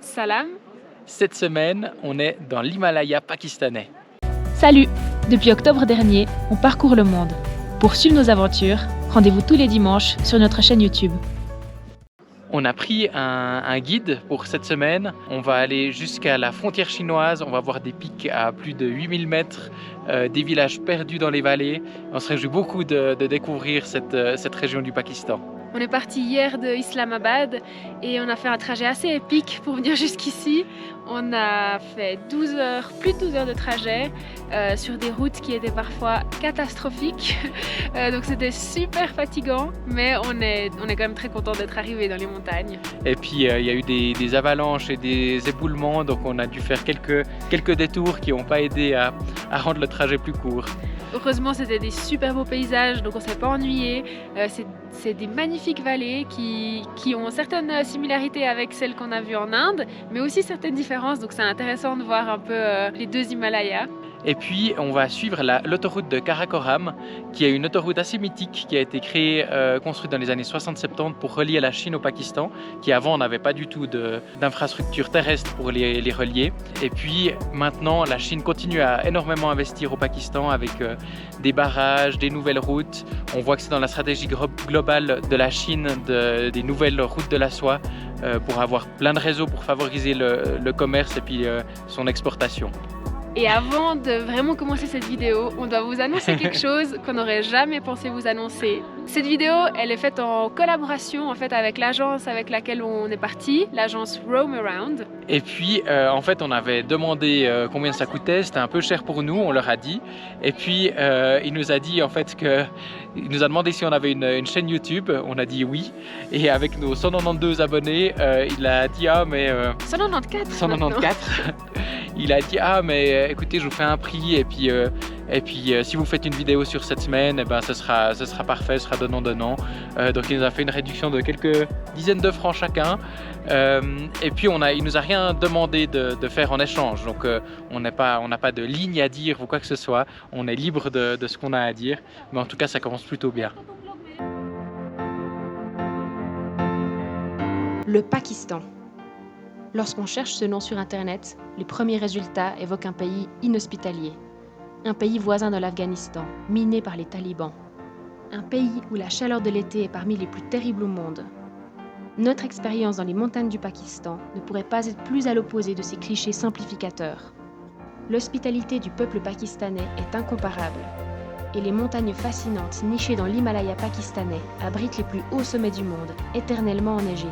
Salam. Cette semaine, on est dans l'Himalaya pakistanais. Salut. Depuis octobre dernier, on parcourt le monde. Pour suivre nos aventures, rendez-vous tous les dimanches sur notre chaîne YouTube. On a pris un guide pour cette semaine. On va aller jusqu'à la frontière chinoise. On va voir des pics à plus de 8000 mètres, des villages perdus dans les vallées. On se réjouit beaucoup de découvrir cette région du Pakistan. On est parti hier de Islamabad et on a fait un trajet assez épique pour venir jusqu'ici. On a fait plus de 12 heures de trajet sur des routes qui étaient parfois catastrophiques. Donc c'était super fatigant, mais on est quand même très content d'être arrivé dans les montagnes. Et puis il y a eu des avalanches et des éboulements, donc on a dû faire quelques détours qui n'ont pas aidé à rendre le trajet plus court. Heureusement, c'était des super beaux paysages, donc on ne s'est pas ennuyé. C'est des magnifiques vallées qui ont certaines similarités avec celles qu'on a vues en Inde, mais aussi certaines différences, donc c'est intéressant de voir un peu les deux Himalayas. Et puis on va suivre l'autoroute de Karakoram, qui est une autoroute assez mythique qui a été construite dans les années 60-70 pour relier la Chine au Pakistan, qui avant n'avait pas du tout d'infrastructure terrestre pour les relier. Et puis maintenant la Chine continue à énormément investir au Pakistan avec des barrages, des nouvelles routes. On voit que c'est dans la stratégie globale de la Chine des nouvelles routes de la soie pour avoir plein de réseaux pour favoriser le commerce et puis son exportation. Et avant de vraiment commencer cette vidéo, on doit vous annoncer quelque chose qu'on n'aurait jamais pensé vous annoncer. Cette vidéo, elle est faite en collaboration avec l'agence avec laquelle on est parti, l'agence Roam Around. Et puis en fait on avait demandé combien ça coûtait, c'était un peu cher pour nous, on leur a dit. Et puis il nous a dit en fait il nous a demandé si on avait une chaîne YouTube, on a dit oui. Et avec nos 192 abonnés, il a dit ah mais... 194 Il a dit ah mais écoutez je vous fais un prix et puis si vous faites une vidéo sur cette semaine, eh ben, ce sera parfait, ce sera donnant. Donc il nous a fait une réduction de quelques dizaines de francs chacun. Et puis il nous a rien demandé de faire en échange. Donc on n'a pas de ligne à dire ou quoi que ce soit. On est libre de ce qu'on a à dire. Mais en tout cas ça commence plutôt bien. Le Pakistan. Lorsqu'on cherche ce nom sur internet, les premiers résultats évoquent un pays inhospitalier. Un pays voisin de l'Afghanistan, miné par les talibans. Un pays où la chaleur de l'été est parmi les plus terribles au monde. Notre expérience dans les montagnes du Pakistan ne pourrait pas être plus à l'opposé de ces clichés simplificateurs. L'hospitalité du peuple pakistanais est incomparable. Et les montagnes fascinantes nichées dans l'Himalaya pakistanais abritent les plus hauts sommets du monde, éternellement enneigés.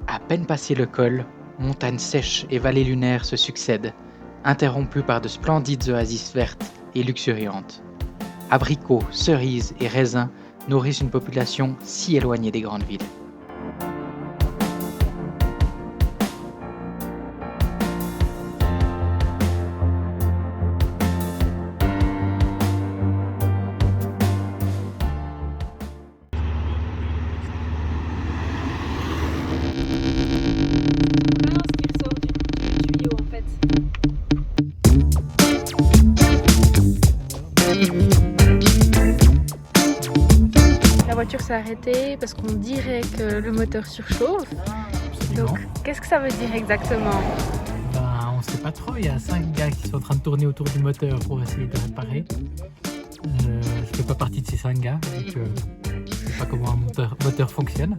À peine passé le col, montagnes sèches et vallées lunaires se succèdent, interrompues par de splendides oasis vertes et luxuriantes. Abricots, cerises et raisins nourrissent une population si éloignée des grandes villes. La voiture s'est arrêtée parce qu'on dirait que le moteur surchauffe. Absolument. Donc, qu'est-ce que ça veut dire exactement? On ne sait pas trop, il y a 5 gars qui sont en train de tourner autour du moteur pour essayer de réparer. Je ne fais pas partie de ces 5 gars, donc je ne sais pas comment un moteur fonctionne.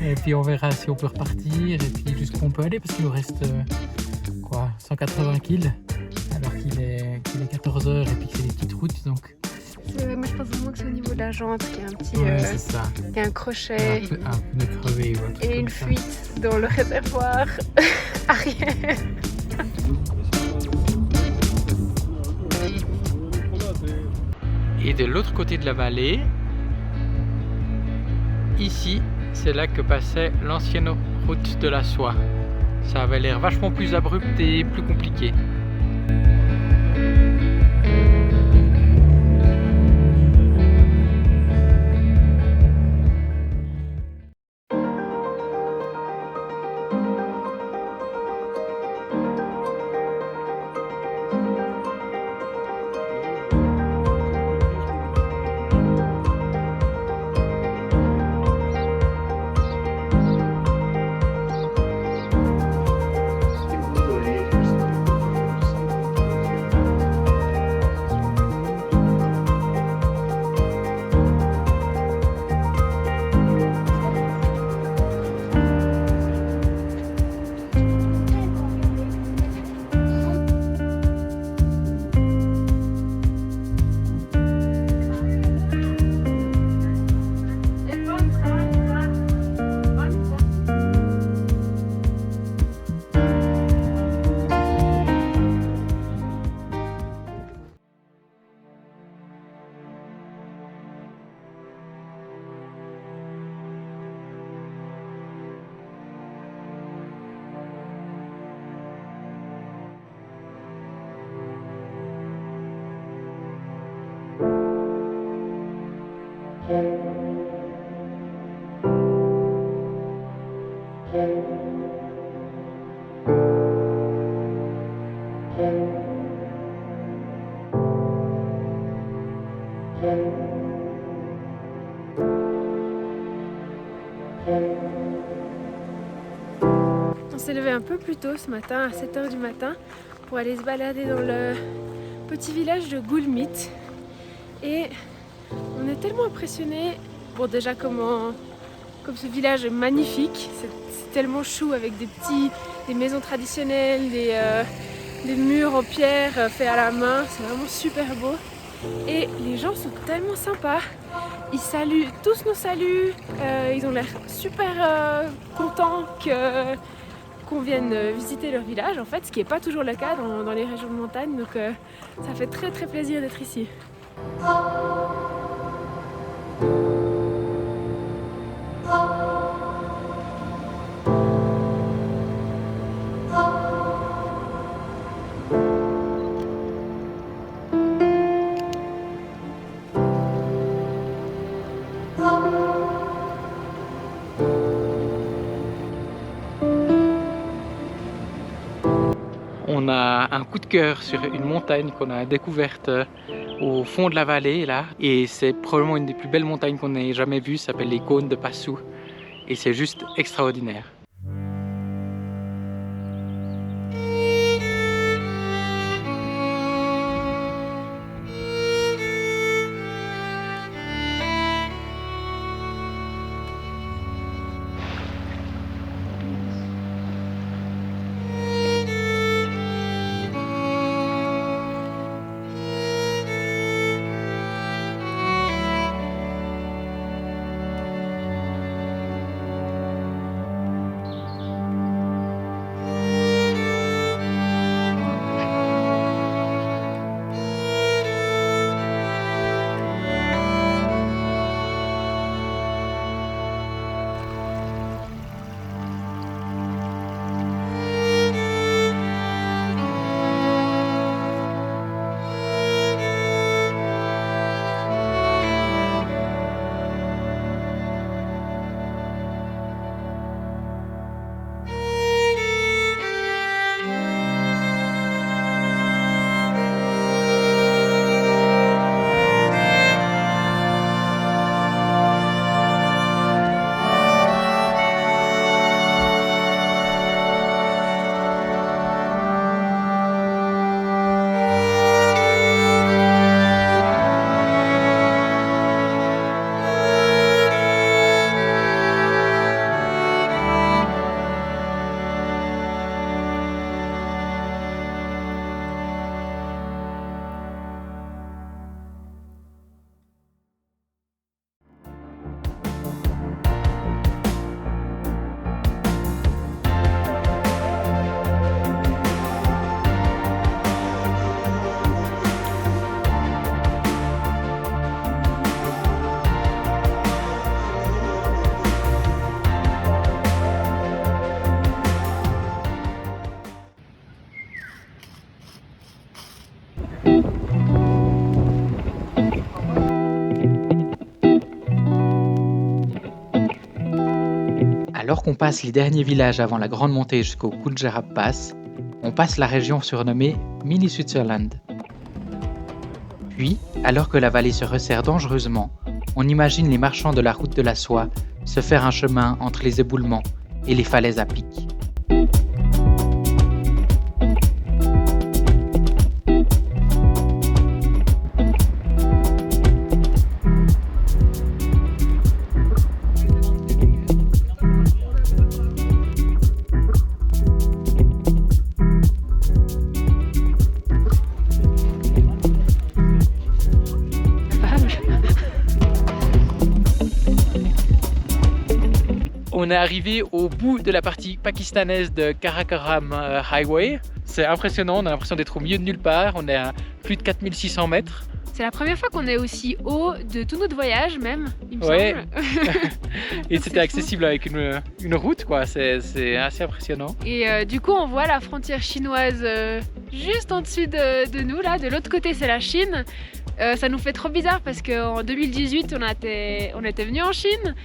Et puis on verra si on peut repartir et puis jusqu'où on peut aller parce qu'il nous reste 180 kg alors qu'il est 14 h et puis que c'est des petites routes. Donc... Moi je pense vraiment que c'est au niveau de la jante qu'il y a un petit c'est ça. Il y a un crochet Un pneu crevé ou un truc et une comme ça. fuite dans le réservoir arrière. Et de l'autre côté de la vallée, ici, c'est là que passait l'ancienne route de la soie. Ça avait l'air vachement plus abrupt et plus compliqué. s'est levé un peu plus tôt ce matin, à 7 h du matin, pour aller se balader dans le petit village de Gulmit. Et on est tellement impressionnés, bon déjà comme ce village est magnifique, c'est tellement chou avec des maisons traditionnelles, des murs en pierre faits à la main, c'est vraiment super beau. Et les gens sont tellement sympas, ils saluent, tous nous saluent, ils ont l'air super contents qu'on vienne visiter leur village en fait, ce qui n'est pas toujours le cas dans les régions de montagne, donc ça fait très très plaisir d'être ici. On a un coup de cœur sur une montagne qu'on a découverte au fond de la vallée là, et c'est probablement une des plus belles montagnes qu'on ait jamais vues, ça s'appelle les Cônes de Passou et c'est juste extraordinaire. Alors qu'on passe les derniers villages avant la grande montée jusqu'au Kuldjarab Pass, on passe la région surnommée Mini Switzerland. Puis, alors que la vallée se resserre dangereusement, on imagine les marchands de la route de la soie se faire un chemin entre les éboulements et les falaises à pic. On est arrivé au bout de la partie pakistanaise de Karakoram Highway. C'est impressionnant, on a l'impression d'être au milieu de nulle part. On est à plus de 4600 mètres. C'est la première fois qu'on est aussi haut de tout notre voyage même, il me semble. Et c'était fou. Accessible avec une route, quoi. C'est assez impressionnant. Et du coup, on voit la frontière chinoise juste en dessus de nous, là. De l'autre côté, c'est la Chine. Ça nous fait trop bizarre parce qu'en 2018, on était venu en Chine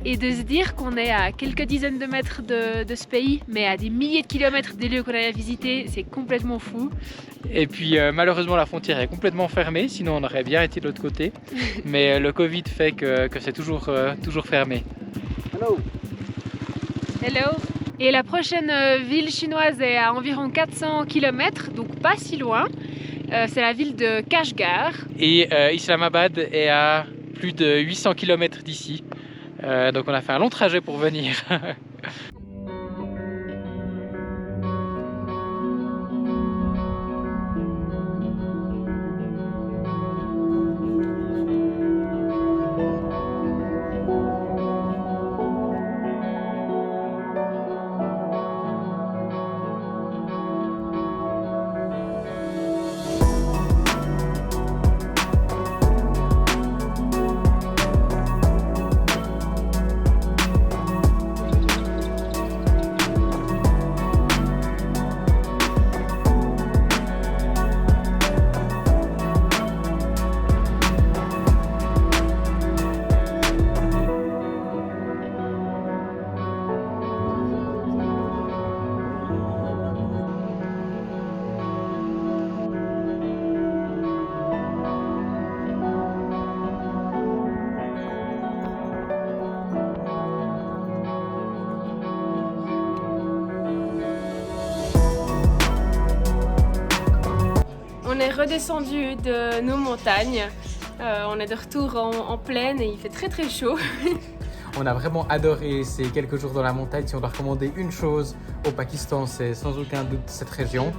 et de se dire qu'on est à quelques dizaines de mètres de ce pays, mais à des milliers de kilomètres des lieux qu'on a visiter, c'est complètement fou. Et puis malheureusement, la frontière est complètement fermée, sinon on aurait bien été de l'autre côté. Mais le Covid fait que c'est toujours fermé. Hello. Et la prochaine ville chinoise est à environ 400 km, donc pas si loin. C'est la ville de Kashgar. Et Islamabad est à plus de 800 km d'ici. Donc on a fait un long trajet pour venir. On est redescendu de nos montagnes. On est de retour en plaine et il fait très chaud. On a vraiment adoré ces quelques jours dans la montagne. Si on doit recommander une chose au Pakistan, c'est sans aucun doute cette région.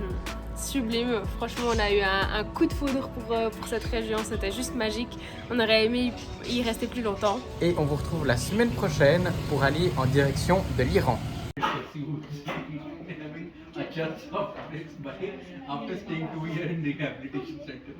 Sublime, franchement on a eu un coup de foudre pour cette région, c'était juste magique. On aurait aimé y rester plus longtemps. Et on vous retrouve la semaine prochaine pour aller en direction de l'Iran. After staying 2 years in rehabilitation center.